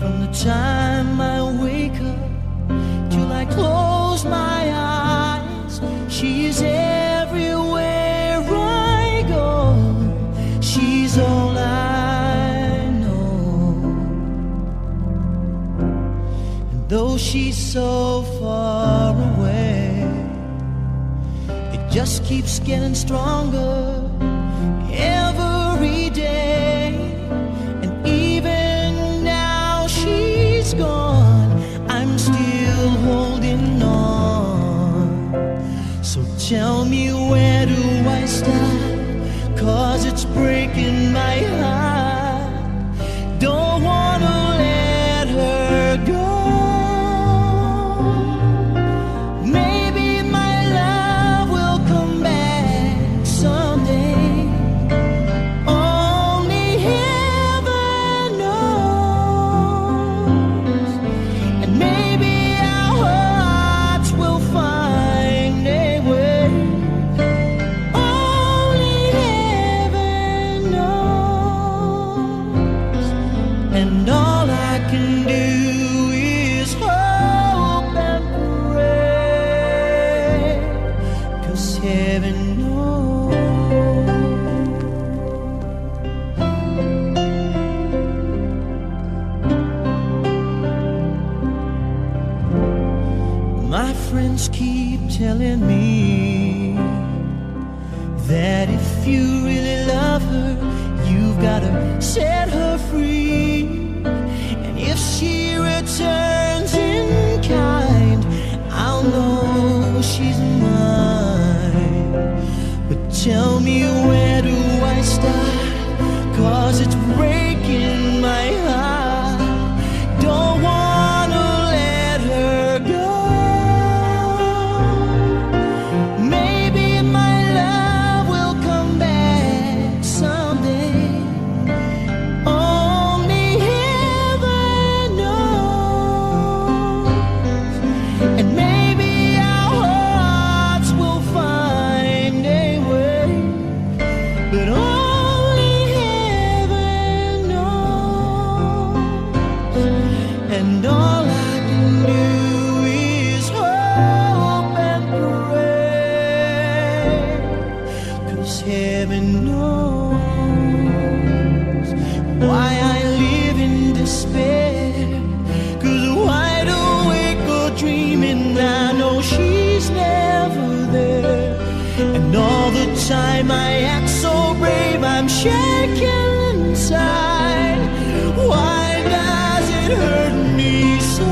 From the time I wake up till I close my eyes, she's everywhere I go. She's all I know. And though she's so far away, it just keeps getting stronger every day. And even now she's gone, I'm still holding on. So tell me, where do I start? 'Cause it's breaking my heart. Don't wanna let her go. Maybe my love will come back someday. Only heaven knows. And maybe our hearts will find a way. Only heaven knows. And all I can do is hope and pray, 'cause heaven knows. My friends keep telling me that if you really love her, you've gotta set her free. And if she returns in kind, I'll know she's mine. But tell me, where do I start? 'Cause it's breaking my heart. Don't wanna let her go. Maybe my love will come back someday. Only heaven knows. And maybe our hearts will find a way. But only heaven knows. And all I can do is hope and pray, 'cause heaven knows why I live in despair. 'Cause wide awake or dreaming, I know she's never there. And all the time I act so brave, I'm shaking inside. Why does it hurt me so?